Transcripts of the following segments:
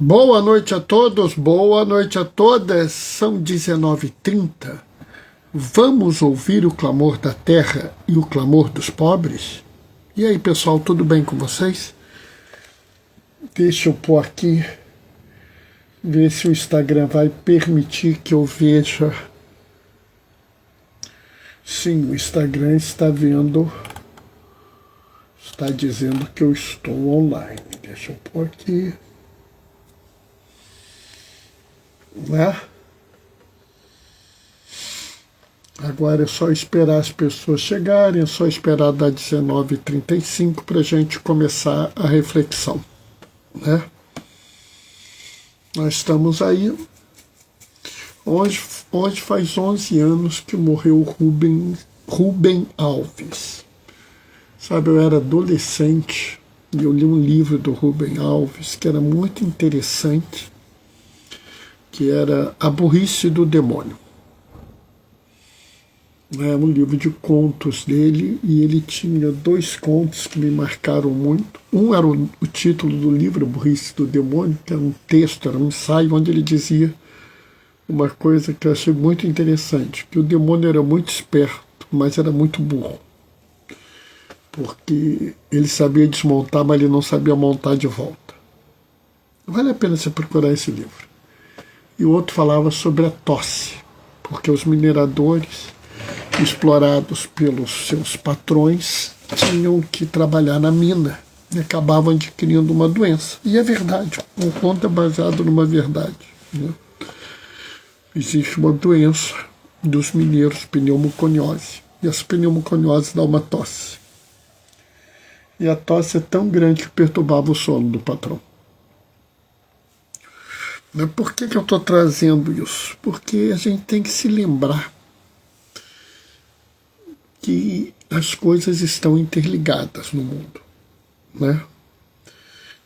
Boa noite a todos, boa noite a todas. São 19h30. Vamos ouvir o clamor da terra e o clamor dos pobres? E aí, pessoal, tudo bem com vocês? Deixa eu pôr aqui, ver se o Instagram vai permitir que eu veja. Sim, o Instagram está vendo, está dizendo que eu estou online. Deixa eu pôr aqui. Né? Agora é só esperar as pessoas chegarem, é só esperar dar 19h35 para a gente começar a reflexão. Né? Nós estamos aí. Hoje faz 11 anos que morreu Rubem Alves. Sabe, eu era adolescente e eu li um livro do Rubem Alves que era muito interessante, que era A Burrice do Demônio. É um livro de contos dele, e ele tinha 2 contos que me marcaram muito. Um era o título do livro, A Burrice do Demônio, que era um texto, era um ensaio, onde ele dizia uma coisa que eu achei muito interessante, que o demônio era muito esperto, mas era muito burro. Porque ele sabia desmontar, mas ele não sabia montar de volta. Vale a pena você procurar esse livro. E o outro falava sobre a tosse, porque os mineradores, explorados pelos seus patrões, tinham que trabalhar na mina e acabavam adquirindo uma doença. E é verdade, um conto é baseado numa verdade. Né? Existe uma doença dos mineiros, pneumoconiose, e essa pneumoconiose dá uma tosse. E a tosse é tão grande que perturbava o sono do patrão. Por que eu estou trazendo isso? Porque a gente tem que se lembrar que as coisas estão interligadas no mundo. Né?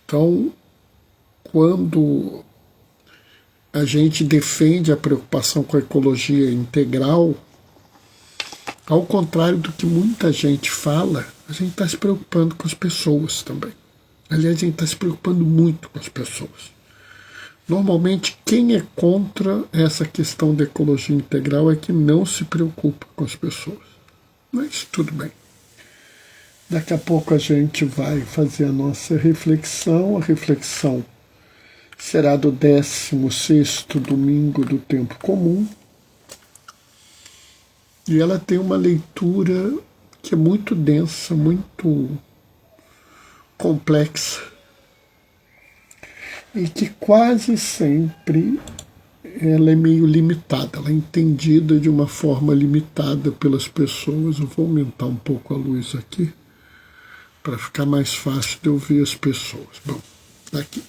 Então, quando a gente defende a preocupação com a ecologia integral, ao contrário do que muita gente fala, a gente está se preocupando com as pessoas também. Aliás, a gente está se preocupando muito com as pessoas. Normalmente, quem é contra essa questão da ecologia integral é que não se preocupa com as pessoas. Mas tudo bem. Daqui a pouco a gente vai fazer a nossa reflexão. A reflexão será do 16º domingo do tempo comum. E ela tem uma leitura que é muito densa, muito complexa, e que quase sempre ela é meio limitada, ela é entendida de uma forma limitada pelas pessoas. Eu vou aumentar um pouco a luz aqui, para ficar mais fácil de eu ver as pessoas. Bom, aqui.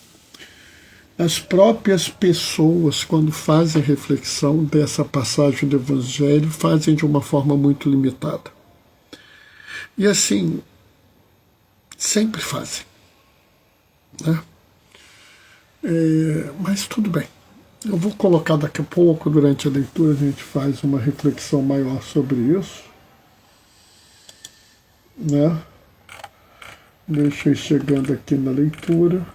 As próprias pessoas, quando fazem a reflexão dessa passagem do Evangelho, fazem de uma forma muito limitada. E assim, sempre fazem. Né? Mas tudo bem. Eu vou colocar daqui a pouco, durante a leitura, a gente faz uma reflexão maior sobre isso. Né? Deixa eu ir chegando aqui na leitura.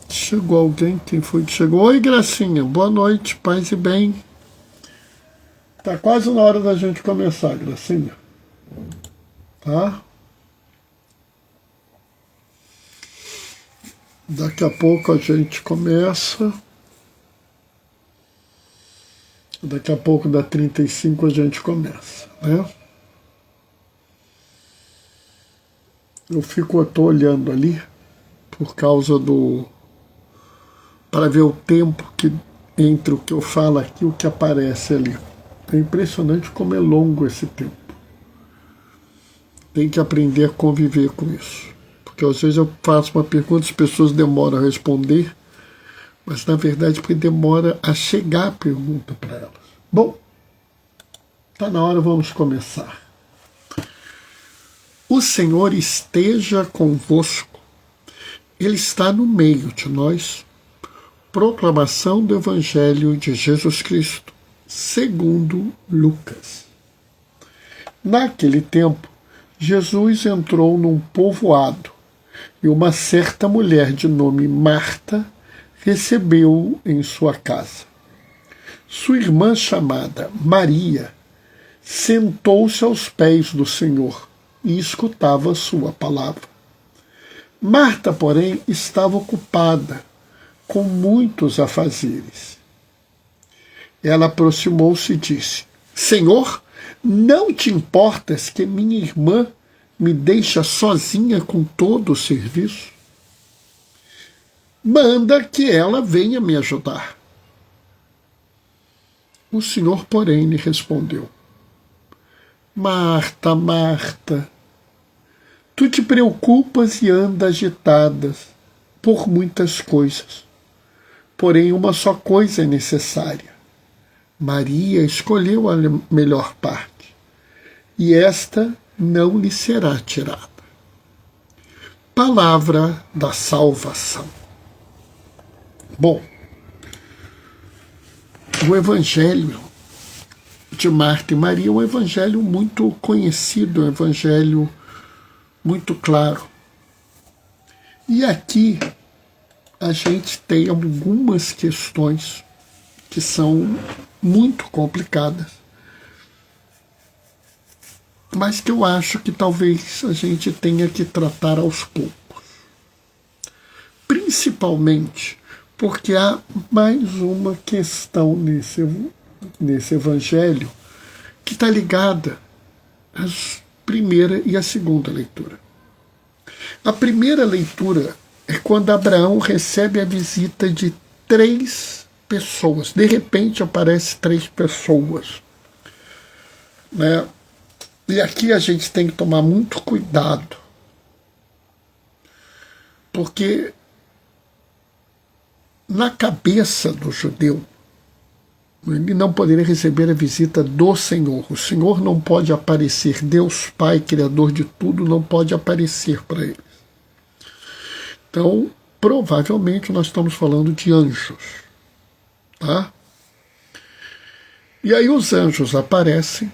Chegou alguém? Quem foi que chegou? Oi, Gracinha. Boa noite, paz e bem. Tá quase na hora da gente começar, Gracinha. Tá? Daqui a pouco a gente começa. Daqui a pouco, da 35, a gente começa, né? Eu tô olhando ali por causa para ver o tempo que entre o que eu falo aqui e o que aparece ali. É impressionante como é longo esse tempo. Tem que aprender a conviver com isso. Porque às vezes eu faço uma pergunta, as pessoas demoram a responder, mas na verdade porque demora a chegar a pergunta para elas. Bom, está na hora, vamos começar. O Senhor esteja convosco, Ele está no meio de nós. Proclamação do Evangelho de Jesus Cristo, segundo Lucas. Naquele tempo, Jesus entrou num povoado e uma certa mulher de nome Marta recebeu-o em sua casa. Sua irmã, chamada Maria, sentou-se aos pés do Senhor e escutava sua palavra. Marta, porém, estava ocupada com muitos afazeres. Ela aproximou-se e disse: Senhor, não te importas que minha irmã me deixa sozinha com todo o serviço? Manda que ela venha me ajudar. O Senhor, porém, lhe respondeu: Marta, Marta, tu te preocupas e andas agitada por muitas coisas, porém uma só coisa é necessária. Maria escolheu a melhor parte, e esta não lhe será tirada. Palavra da salvação. Bom, o Evangelho de Marta e Maria é um evangelho muito conhecido, um evangelho muito claro. E aqui a gente tem algumas questões que são muito complicadas, mas que eu acho que talvez a gente tenha que tratar aos poucos. Principalmente porque há mais uma questão nesse evangelho que está ligada à primeira e à segunda leitura. A primeira leitura é quando Abraão recebe a visita de 3 pessoas. De repente aparecem 3 pessoas, né? E aqui a gente tem que tomar muito cuidado, porque na cabeça do judeu, ele não poderia receber a visita do Senhor. O Senhor não pode aparecer. Deus Pai, Criador de tudo, não pode aparecer para eles. Então, provavelmente nós estamos falando de anjos. Tá? E aí os anjos aparecem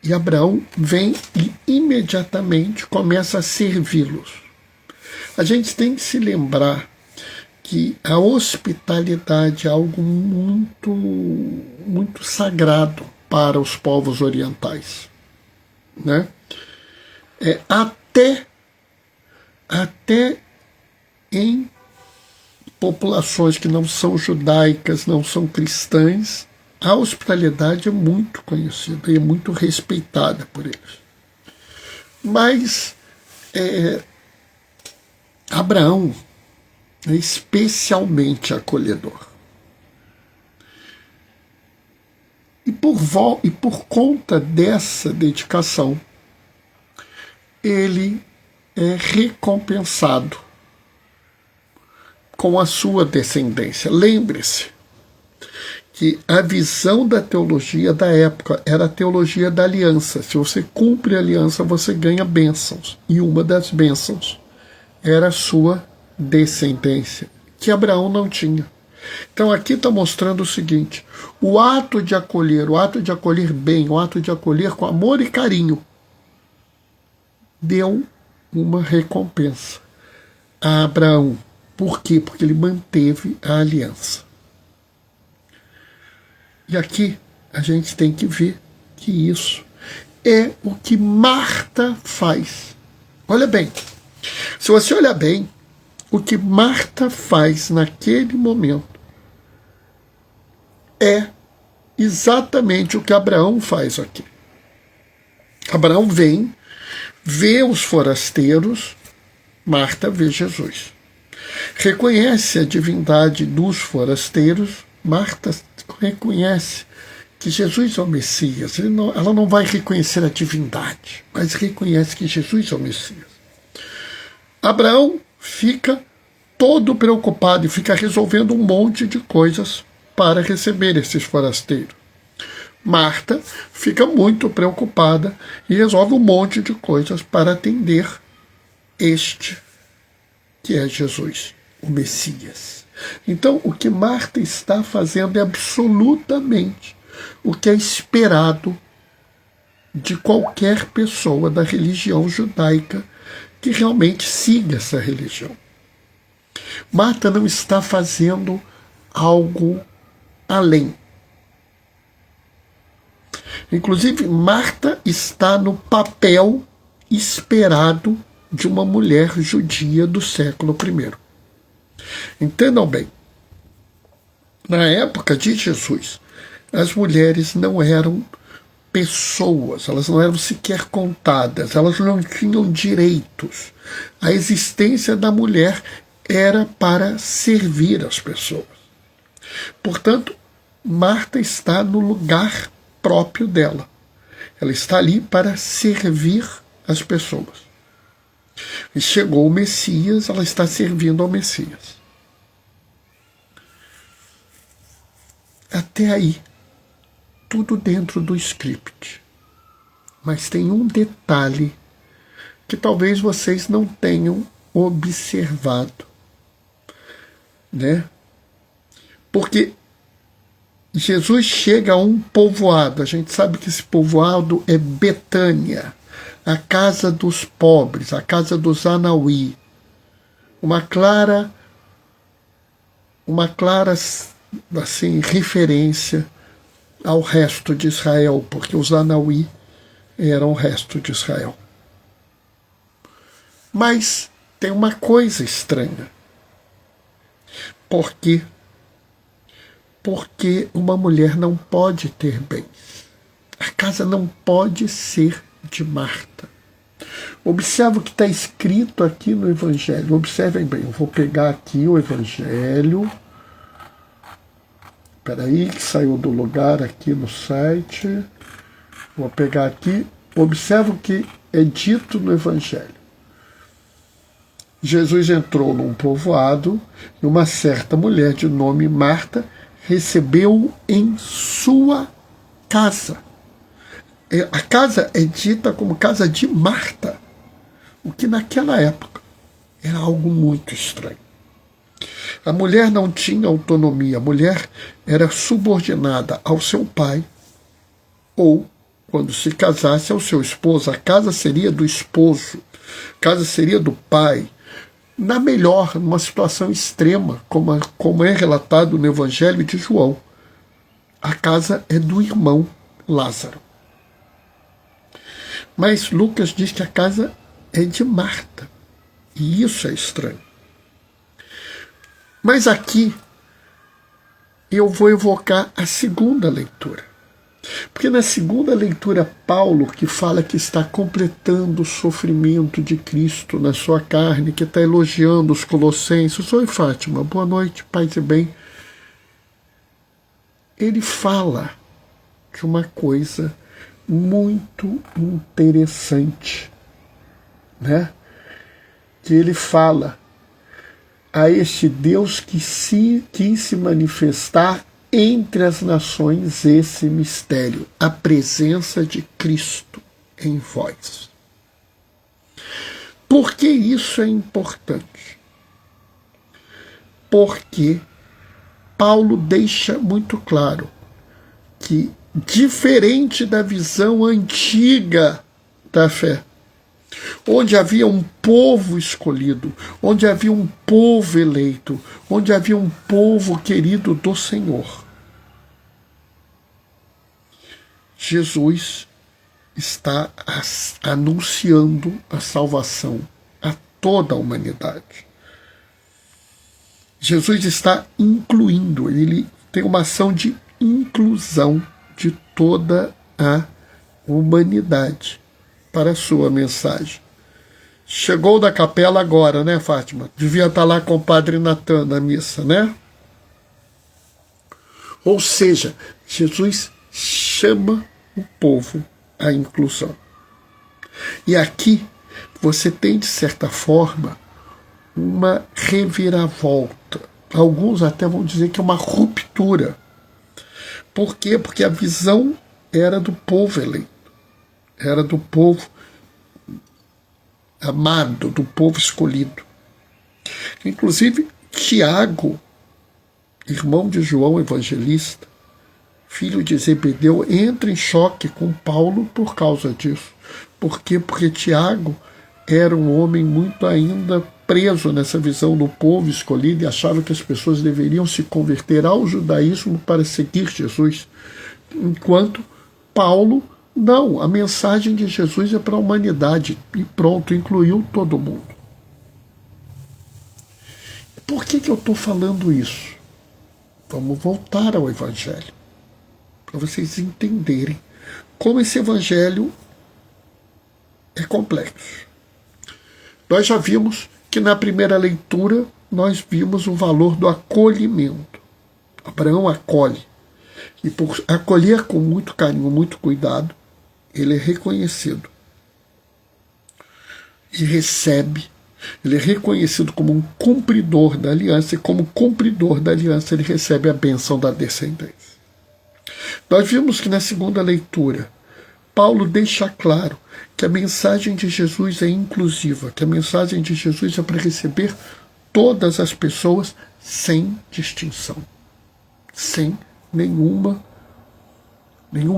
e Abraão vem e imediatamente começa a servi-los. A gente tem que se lembrar que a hospitalidade é algo muito sagrado para os povos orientais, né? Até em populações que não são judaicas, não são cristãs, a hospitalidade é muito conhecida e é muito respeitada por eles. Mas Abraão é especialmente acolhedor. E por conta dessa dedicação, ele é recompensado com a sua descendência. Lembre-se que a visão da teologia da época era a teologia da aliança. Se você cumpre a aliança, você ganha bênçãos. E uma das bênçãos era a sua descendência, que Abraão não tinha. Então aqui está mostrando o seguinte: o ato de acolher bem, o ato de acolher com amor e carinho, deu uma recompensa a Abraão. Por quê? Porque ele manteve a aliança. E aqui a gente tem que ver que isso é o que Marta faz. Olha bem, se você olhar bem, o que Marta faz naquele momento é exatamente o que Abraão faz aqui. Abraão vem, vê os forasteiros, Marta vê Jesus. Reconhece a divindade dos forasteiros, Marta reconhece que Jesus é o Messias. Ela não vai reconhecer a divindade, mas reconhece que Jesus é o Messias. Abraão fica todo preocupado e fica resolvendo um monte de coisas para receber esses forasteiros. Marta fica muito preocupada e resolve um monte de coisas para atender este que é Jesus, o Messias. Então, o que Marta está fazendo é absolutamente o que é esperado de qualquer pessoa da religião judaica que realmente siga essa religião. Marta não está fazendo algo além. Inclusive, Marta está no papel esperado de uma mulher judia do século I. Entendam bem, na época de Jesus, as mulheres não eram pessoas, elas não eram sequer contadas, elas não tinham direitos. A existência da mulher era para servir as pessoas. Portanto, Marta está no lugar próprio dela. Ela está ali para servir as pessoas. E chegou o Messias, ela está servindo ao Messias. Até aí, tudo dentro do script. Mas tem um detalhe que talvez vocês não tenham observado, né? Porque Jesus chega a um povoado, a gente sabe que esse povoado é Betânia, a casa dos pobres, a casa dos Anauí, uma clara assim, referência ao resto de Israel, porque os Anauí eram o resto de Israel. Mas tem uma coisa estranha. Por quê? Porque uma mulher não pode ter bens. A casa não pode ser de Marta. Observe o que está escrito aqui no Evangelho. Observem bem, eu vou pegar aqui o Evangelho. Espera aí, que saiu do lugar aqui no site. Vou pegar aqui. Observe o que é dito no Evangelho. Jesus entrou num povoado e uma certa mulher de nome Marta recebeu-o em sua casa. A casa é dita como casa de Marta, o que naquela época era algo muito estranho. A mulher não tinha autonomia, a mulher era subordinada ao seu pai ou, quando se casasse, ao seu esposo. A casa seria do esposo, a casa seria do pai. Na melhor, numa situação extrema, como é relatado no Evangelho de João, a casa é do irmão Lázaro. Mas Lucas diz que a casa é de Marta. E isso é estranho. Mas aqui eu vou evocar a segunda leitura. Porque na segunda leitura, Paulo, que fala que está completando o sofrimento de Cristo na sua carne, que está elogiando os colossenses. Oi, Fátima, boa noite, paz e bem. Ele fala de uma coisa muito interessante, né? Que ele fala a este Deus que quis se manifestar entre as nações esse mistério, a presença de Cristo em vós. Por que isso é importante? Porque Paulo deixa muito claro que, diferente da visão antiga da fé, onde havia um povo escolhido, onde havia um povo eleito, onde havia um povo querido do Senhor, Jesus está anunciando a salvação a toda a humanidade. Jesus está incluindo, ele tem uma ação de inclusão de toda a humanidade para a sua mensagem. Chegou da capela agora, né, Fátima? Devia estar lá com o Padre Natan na missa, né? Ou seja, Jesus chama o povo à inclusão. E aqui você tem, de certa forma, uma reviravolta. Alguns até vão dizer que é uma ruptura. Por quê? Porque a visão era do povo eleito. Era do povo amado, do povo escolhido. Inclusive, Tiago, irmão de João Evangelista, filho de Zebedeu, entra em choque com Paulo por causa disso. Por quê? Porque Tiago era um homem muito ainda preso nessa visão do povo escolhido e achava que as pessoas deveriam se converter ao judaísmo para seguir Jesus. Enquanto Paulo, não, a mensagem de Jesus é para a humanidade e pronto, incluiu todo mundo. Por que eu estou falando isso? Vamos voltar ao Evangelho, para vocês entenderem como esse Evangelho é complexo. Nós já vimos que na primeira leitura nós vimos o valor do acolhimento. Abraão acolhe. E por acolher com muito carinho, muito cuidado, ele é reconhecido. E recebe. Ele é reconhecido como um cumpridor da aliança, e como cumpridor da aliança ele recebe a bênção da descendência. Nós vimos que na segunda leitura, Paulo deixa claro que a mensagem de Jesus é inclusiva, que a mensagem de Jesus é para receber todas as pessoas sem distinção, sem nenhum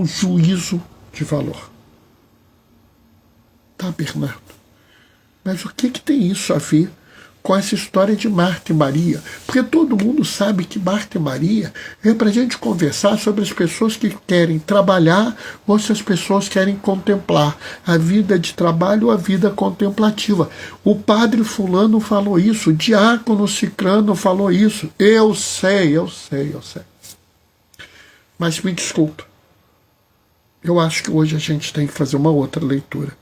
juízo de valor. Tá, Bernardo? Mas o que tem isso a ver com essa história de Marta e Maria? Porque todo mundo sabe que Marta e Maria é para a gente conversar sobre as pessoas que querem trabalhar ou se as pessoas querem contemplar a vida de trabalho ou a vida contemplativa. O padre fulano falou isso, o diácono ciclano falou isso. Eu sei. Mas me desculpa. Eu acho que hoje a gente tem que fazer uma outra leitura.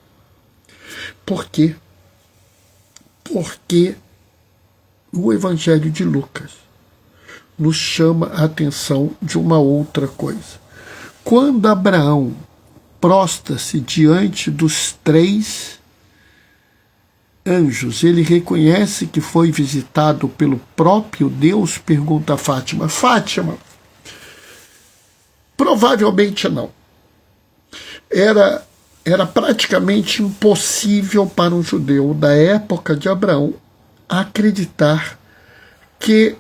Por quê? Porque o Evangelho de Lucas nos chama a atenção de uma outra coisa. Quando Abraão prostra-se diante dos 3 anjos, ele reconhece que foi visitado pelo próprio Deus, pergunta a Fátima. Fátima, provavelmente não. Era praticamente impossível para um judeu da época de Abraão acreditar que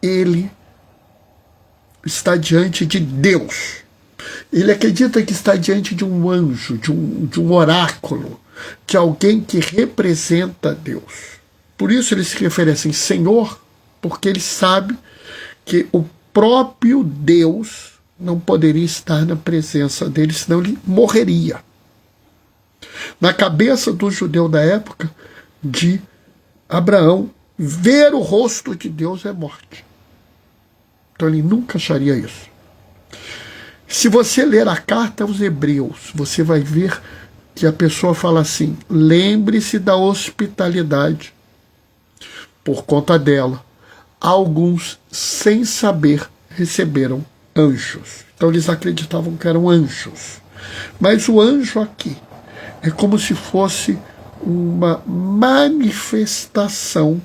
ele está diante de Deus. Ele acredita que está diante de um anjo, de um oráculo, de alguém que representa Deus. Por isso ele se refere assim, Senhor, porque ele sabe que o próprio Deus não poderia estar na presença dele, senão ele morreria. Na cabeça do judeu da época, de Abraão, ver o rosto de Deus é morte. Então ele nunca acharia isso. Se você ler a carta aos Hebreus, você vai ver que a pessoa fala assim, lembre-se da hospitalidade. Por conta dela, alguns, sem saber, receberam anjos. Então eles acreditavam que eram anjos. Mas o anjo aqui é como se fosse uma manifestação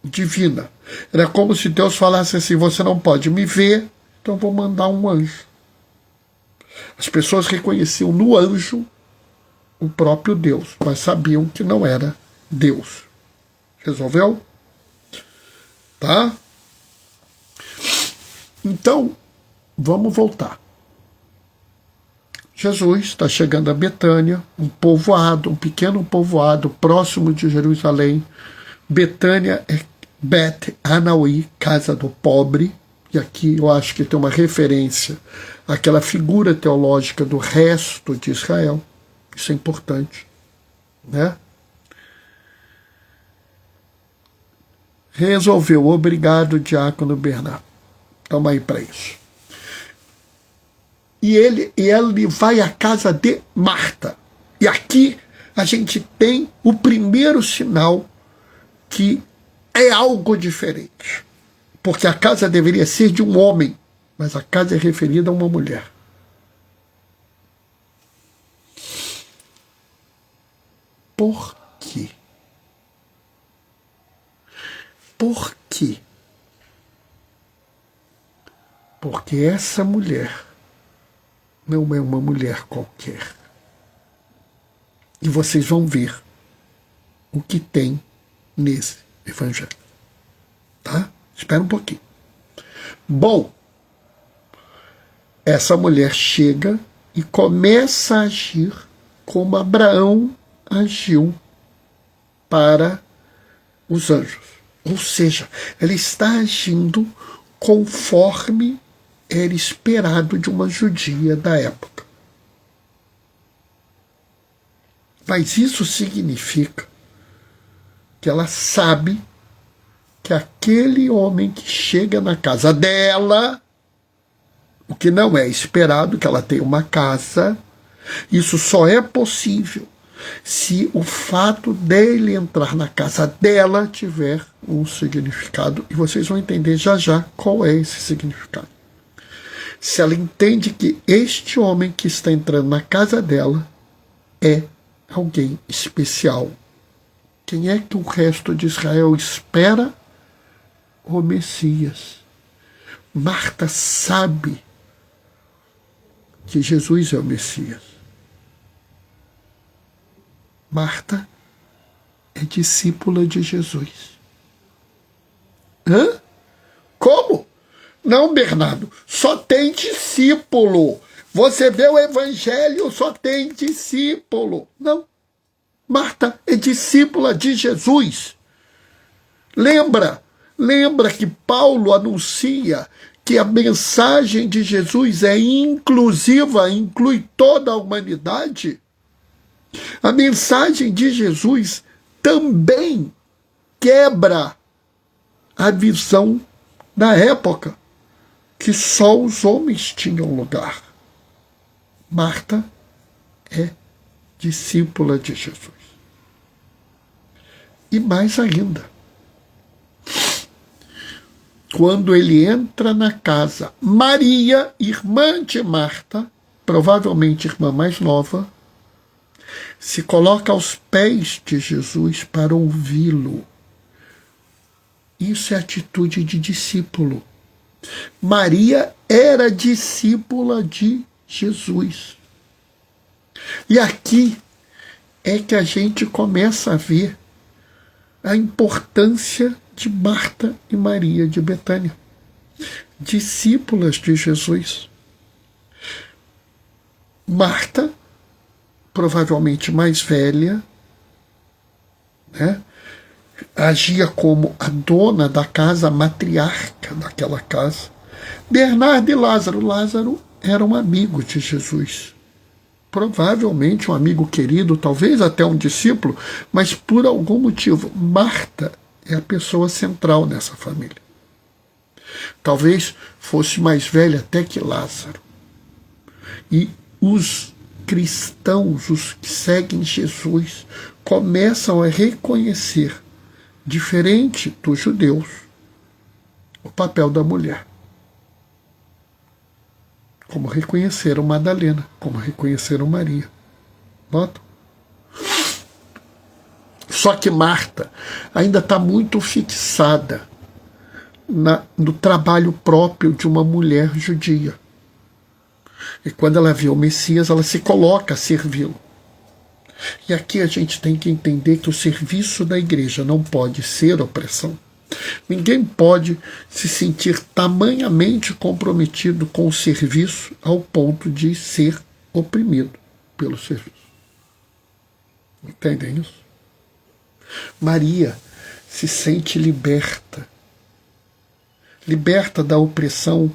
divina. Era como se Deus falasse assim, você não pode me ver, então vou mandar um anjo. As pessoas reconheciam no anjo o próprio Deus, mas sabiam que não era Deus. Resolveu? Tá? Então, vamos voltar. Jesus está chegando a Betânia, um pequeno povoado próximo de Jerusalém. Betânia é Bet Anaui, casa do pobre. E aqui eu acho que tem uma referência àquela figura teológica do resto de Israel. Isso é importante, né? Resolveu. Obrigado, diácono Bernardo. Toma aí para isso. E ele vai à casa de Marta. E aqui a gente tem o primeiro sinal que é algo diferente. Porque a casa deveria ser de um homem, mas a casa é referida a uma mulher. Por quê? Por quê? Porque essa mulher não é uma mulher qualquer. E vocês vão ver o que tem nesse evangelho. Tá? Espera um pouquinho. Bom, essa mulher chega e começa a agir como Abraão agiu para os anjos. Ou seja, ela está agindo conforme era esperado de uma judia da época. Mas isso significa que ela sabe que aquele homem que chega na casa dela, o que não é esperado, que ela tenha uma casa, isso só é possível se o fato dele entrar na casa dela tiver um significado, e vocês vão entender já já qual é esse significado. Se ela entende que este homem que está entrando na casa dela é alguém especial. Quem é que o resto de Israel espera? O Messias. Marta sabe que Jesus é o Messias. Marta é discípula de Jesus. Hã? Como? Não, Bernardo, só tem discípulo. Você vê o evangelho, só tem discípulo. Não. Marta é discípula de Jesus. Lembra que Paulo anuncia que a mensagem de Jesus é inclusiva, inclui toda a humanidade? A mensagem de Jesus também quebra a visão da época, que só os homens tinham lugar. Marta é discípula de Jesus. E mais ainda, quando ele entra na casa, Maria, irmã de Marta, provavelmente irmã mais nova, se coloca aos pés de Jesus para ouvi-lo. Isso é atitude de discípulo. Maria era discípula de Jesus. E aqui é que a gente começa a ver a importância de Marta e Maria de Betânia, discípulas de Jesus. Marta, provavelmente mais velha, né, agia como a dona da casa, a matriarca daquela casa. Bernardo e Lázaro. Lázaro era um amigo de Jesus. Provavelmente um amigo querido, talvez até um discípulo, mas por algum motivo, Marta é a pessoa central nessa família. Talvez fosse mais velha até que Lázaro. E os cristãos, os que seguem Jesus, começam a reconhecer, diferente dos judeus, o papel da mulher. Como reconheceram Madalena, como reconheceram Maria. Notam? Só que Marta ainda está muito fixada no trabalho próprio de uma mulher judia. E quando ela vê o Messias, ela se coloca a servi-lo. E aqui a gente tem que entender que o serviço da igreja não pode ser opressão. Ninguém pode se sentir tamanhamente comprometido com o serviço ao ponto de ser oprimido pelo serviço. Entendem isso? Maria se sente liberta da opressão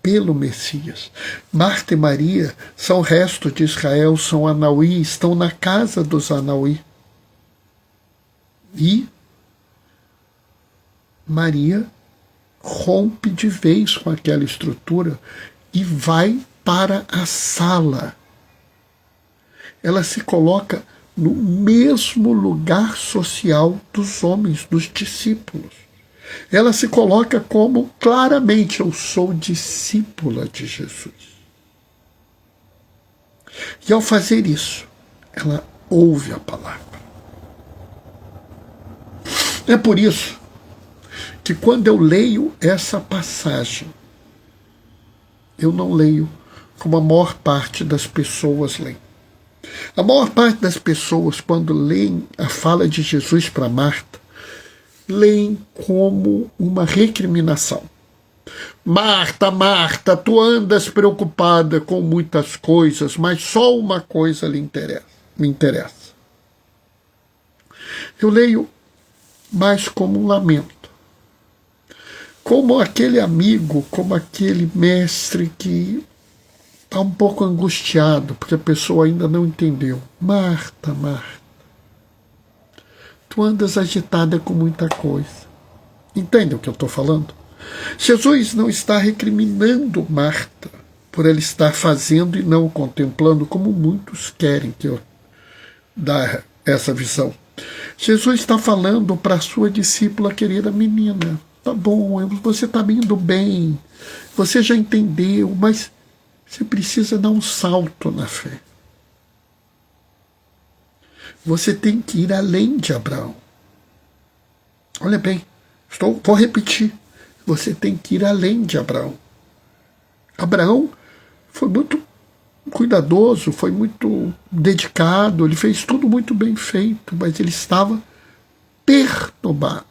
pelo Messias. Marta e Maria são resto de Israel, são Anauí, estão na casa dos Anauí. E Maria rompe de vez com aquela estrutura e vai para a sala. Ela se coloca no mesmo lugar social dos homens, dos discípulos. Ela se coloca como, claramente, eu sou discípula de Jesus. E ao fazer isso, ela ouve a palavra. É por isso que quando eu leio essa passagem, eu não leio como a maior parte das pessoas lê. A maior parte das pessoas, quando leem a fala de Jesus para Marta, leem como uma recriminação. Marta, Marta, tu andas preocupada com muitas coisas, mas só uma coisa me interessa. Eu leio mais como um lamento, como aquele amigo, como aquele mestre que está um pouco angustiado, porque a pessoa ainda não entendeu. Marta, Marta, tu andas agitada com muita coisa. Entende o que eu estou falando? Jesus não está recriminando Marta por ela estar fazendo e não contemplando, como muitos querem que eu dê essa visão. Jesus está falando para a sua discípula querida: menina, tá bom, você está indo bem, você já entendeu, mas você precisa dar um salto na fé. Você tem que ir além de Abraão. Olha bem, vou repetir. Você tem que ir além de Abraão. Abraão foi muito cuidadoso, foi muito dedicado, ele fez tudo muito bem feito, mas ele estava perturbado.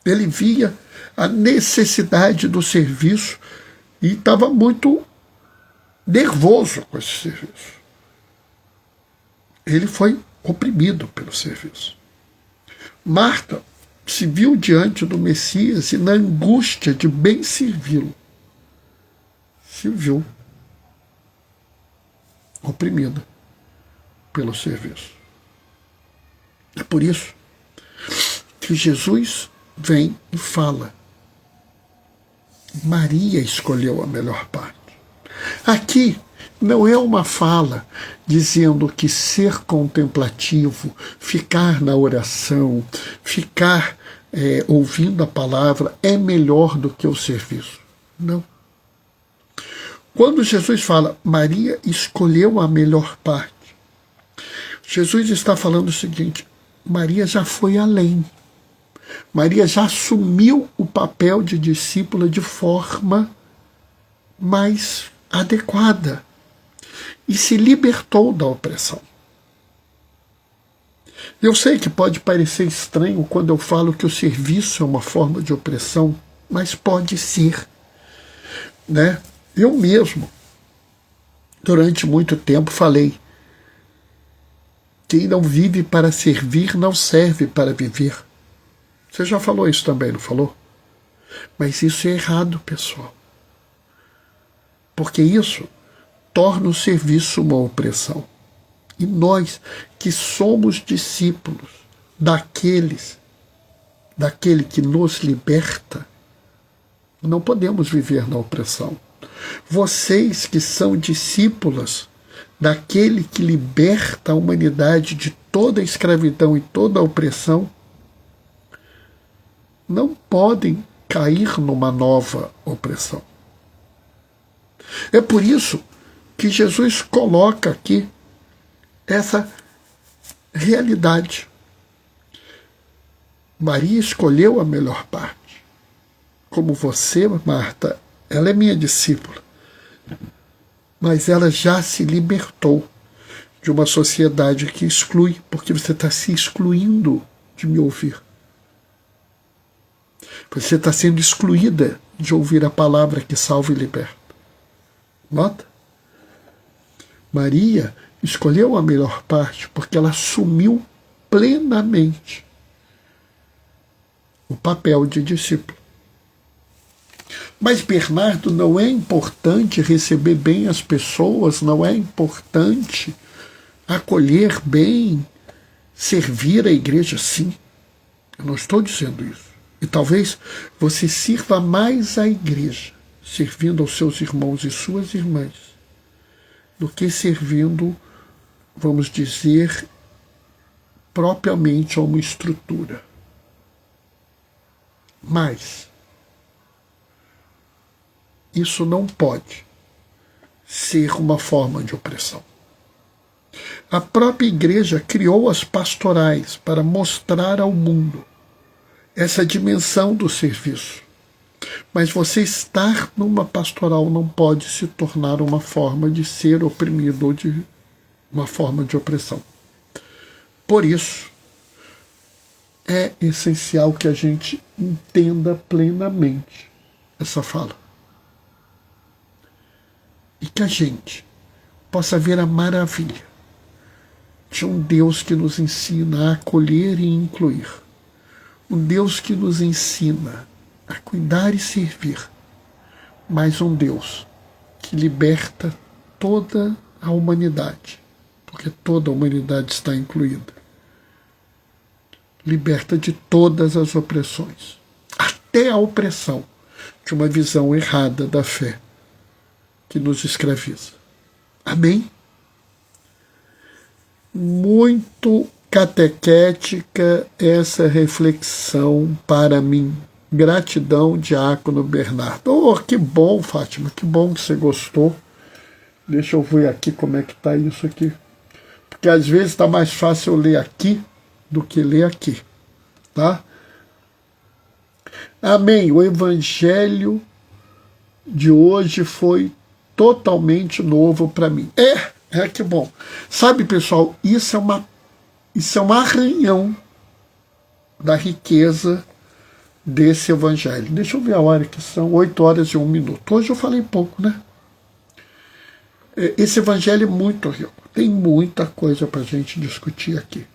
Ele via a necessidade do serviço e estava muito nervoso com esse serviço. Ele foi oprimido pelo serviço. Marta se viu diante do Messias e, na angústia de bem servi-lo, se viu oprimida pelo serviço. É por isso que Jesus vem e fala: Maria escolheu a melhor parte. Aqui não é uma fala dizendo que ser contemplativo, ficar na oração, ficar ouvindo a palavra é melhor do que o serviço. Não. Quando Jesus fala Maria escolheu a melhor parte, Jesus está falando o seguinte: Maria já foi além. Maria já assumiu o papel de discípula de forma mais adequada e se libertou da opressão. Eu sei que pode parecer estranho quando eu falo que o serviço é uma forma de opressão, mas pode ser, né? Eu mesmo, durante muito tempo, falei: quem não vive para servir não serve para viver. Você já falou isso também, não falou? Mas isso é errado, pessoal. Porque isso torna o serviço uma opressão. E nós, que somos discípulos daquele que nos liberta, não podemos viver na opressão. Vocês que são discípulas daquele que liberta a humanidade de toda a escravidão e toda a opressão, não podem cair numa nova opressão. É por isso que Jesus coloca aqui essa realidade. Maria escolheu a melhor parte. Como você, Marta, ela é minha discípula, mas ela já se libertou de uma sociedade que exclui, porque você está se excluindo de me ouvir. Você está sendo excluída de ouvir a palavra que salva e liberta. Nota? Maria escolheu a melhor parte porque ela assumiu plenamente o papel de discípulo. Mas, Bernardo, não é importante receber bem as pessoas, não é importante acolher bem, servir a igreja? Sim, eu não estou dizendo isso. E talvez você sirva mais a igreja, servindo aos seus irmãos e suas irmãs, do que servindo, vamos dizer, propriamente a uma estrutura. Mas isso não pode ser uma forma de opressão. A própria igreja criou as pastorais para mostrar ao mundo essa dimensão do serviço. Mas você estar numa pastoral não pode se tornar uma forma de ser oprimido ou de uma forma de opressão. Por isso, é essencial que a gente entenda plenamente essa fala. E que a gente possa ver a maravilha de um Deus que nos ensina a acolher e incluir. Um Deus que nos ensina a cuidar e servir. Mas um Deus que liberta toda a humanidade, porque toda a humanidade está incluída. Liberta de todas as opressões, até a opressão de uma visão errada da fé que nos escraviza. Amém? Muito catequética essa reflexão para mim. Gratidão, Diácono Bernardo. Oh, que bom, Fátima, que bom que você gostou. Deixa eu ver aqui como é que está isso aqui. Porque às vezes está mais fácil eu ler aqui do que ler aqui. Tá? Amém. O evangelho de hoje foi totalmente novo para mim. Que bom. Sabe, pessoal, isso é um arranhão da riqueza desse evangelho. Deixa eu ver a hora que são 8 horas e 1 minuto. Hoje eu falei pouco, né? Esse evangelho é muito rico. Tem muita coisa para a gente discutir aqui.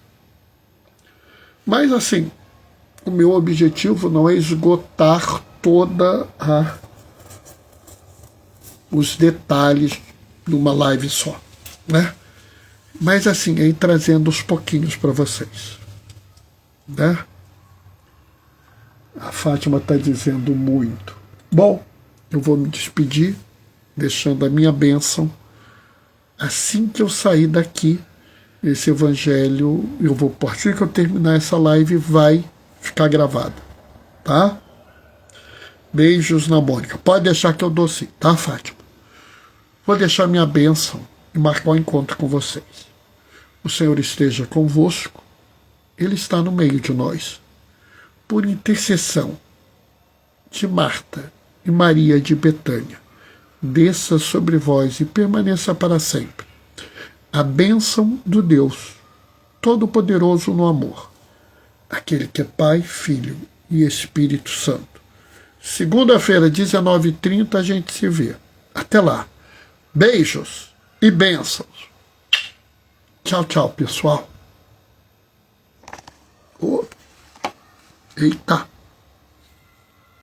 Mas, assim, o meu objetivo não é esgotar os detalhes numa live só, né? Mas, assim, é ir trazendo aos pouquinhos para vocês, né? A Fátima está dizendo muito. Bom, eu vou me despedir, deixando a minha bênção. Assim que eu sair daqui, esse evangelho, a partir que eu terminar essa live, vai ficar gravado, tá? Beijos na Mônica. Pode deixar que eu dou sim, tá, Fátima? Vou deixar minha bênção e marcar um encontro com vocês. O Senhor esteja convosco, Ele está no meio de nós. Por intercessão de Marta e Maria de Betânia, desça sobre vós e permaneça para sempre a bênção do Deus Todo-Poderoso no amor, aquele que é Pai, Filho e Espírito Santo. Segunda-feira, 19h30, a gente se vê. Até lá. Beijos e bênçãos. Tchau, tchau, pessoal. Eita.